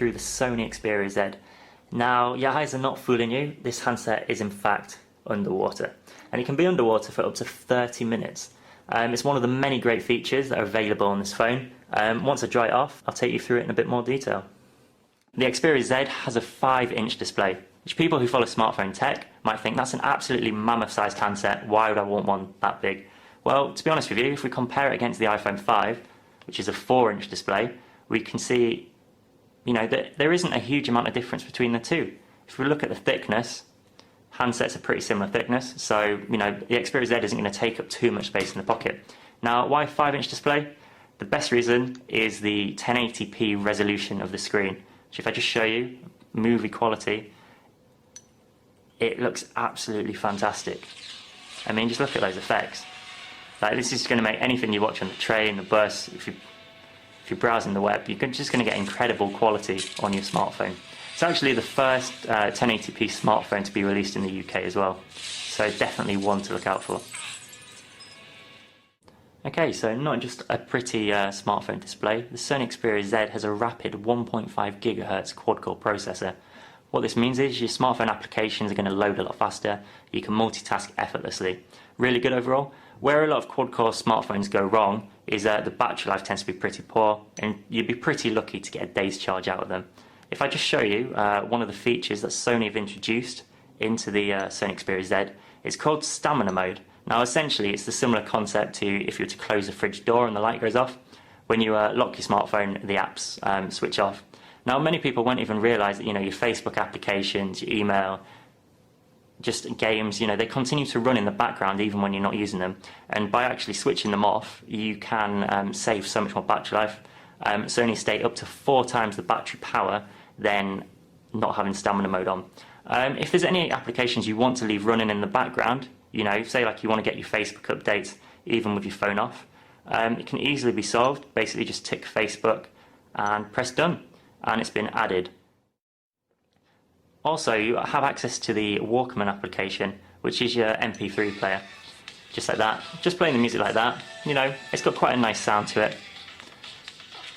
through the Sony Xperia Z. Now, your eyes are not fooling you, this handset is in fact underwater. And it can be underwater for up to 30 minutes. It's one of the many great features that are available on this phone. Once I dry it off, I'll take you through it in a bit more detail. The Xperia Z has a 5-inch display, which people who follow smartphone tech might think that's an absolutely mammoth-sized handset, why would I want one that big? Well, to be honest with you, if we compare it against the iPhone 5, which is a 4-inch display, we can see, that there isn't a huge amount of difference between the two. If we look at the thickness, handsets are pretty similar thickness, so the Xperia Z isn't going to take up too much space in the pocket. Now, why 5-inch display? The best reason is the 1080p resolution of the screen. So if I just show you movie quality, it looks absolutely fantastic. I mean, just look at those effects. Like, this is going to make anything you watch on the train, the bus, if you're browsing the web, you're just going to get incredible quality on your smartphone. It's actually the first 1080p smartphone to be released in the UK as well, so definitely one to look out for. Okay, so not just a pretty smartphone display, the Sony Xperia Z has a rapid 1.5 GHz quad-core processor. What this means is your smartphone applications are going to load a lot faster, you can multitask effortlessly. Really good overall. Where a lot of quad-core smartphones go wrong is the battery life tends to be pretty poor, and you'd be pretty lucky to get a day's charge out of them. If I just show you one of the features that Sony have introduced into the Sony Xperia Z, it's called stamina mode. Now essentially it's the similar concept to if you were to close the fridge door and the light goes off. When you lock your smartphone, the apps switch off. Now many people won't even realise that your Facebook applications, your email, just games, they continue to run in the background even when you're not using them. And by actually switching them off, you can save so much more battery life. Sony state up to 4 times the battery power than not having stamina mode on. If there's any applications you want to leave running in the background, say like you want to get your Facebook updates even with your phone off, it can easily be solved. Basically just tick Facebook and press done, and it's been added. Also, you have access to the Walkman application, which is your MP3 player. Just like that. Just playing the music like that. It's got quite a nice sound to it.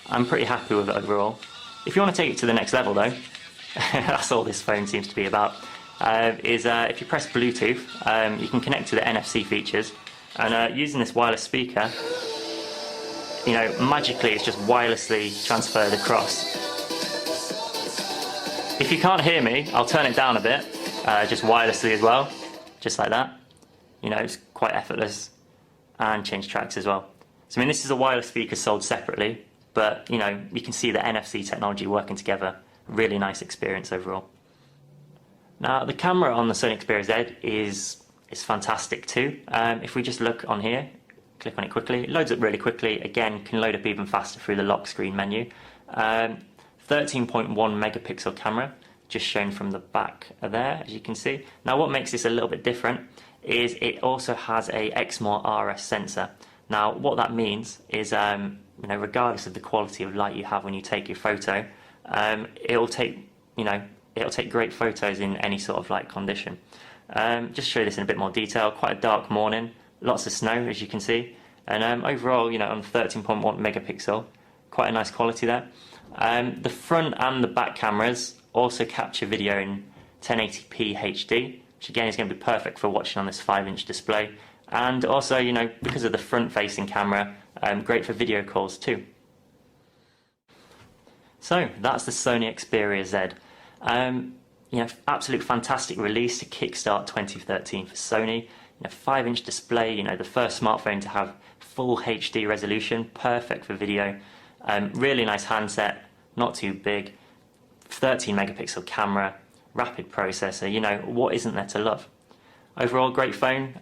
I'm pretty happy with it overall. If you want to take it to the next level though, that's all this phone seems to be about, if you press Bluetooth, you can connect to the NFC features, and using this wireless speaker, magically it's just wirelessly transferred across. If you can't hear me, I'll turn it down a bit, just wirelessly as well, just like that. It's quite effortless, and change tracks as well. So this is a wireless speaker sold separately, but you can see the NFC technology working together. Really nice experience overall. Now the camera on the Sony Xperia Z is fantastic too. If we just look on here, click on it quickly, it loads up really quickly. Again, can load up even faster through the lock screen menu. 13.1 megapixel camera, just shown from the back there, as you can see. Now what makes this a little bit different is it also has a Exmor RS sensor. Now what that means is, regardless of the quality of light you have when you take your photo, it'll take great photos in any sort of light condition. Just show you this in a bit more detail. Quite a dark morning, lots of snow as you can see, and overall, on 13.1 megapixel, quite a nice quality there. The front and the back cameras also capture video in 1080p HD, which again is going to be perfect for watching on this 5-inch display. And also, because of the front-facing camera, great for video calls too. So that's the Sony Xperia Z. Absolute fantastic release to kickstart 2013 for Sony. 5-inch display, the first smartphone to have full HD resolution, perfect for video. Really nice handset, not too big, 13 megapixel camera, rapid processor, what isn't there to love? Overall, great phone,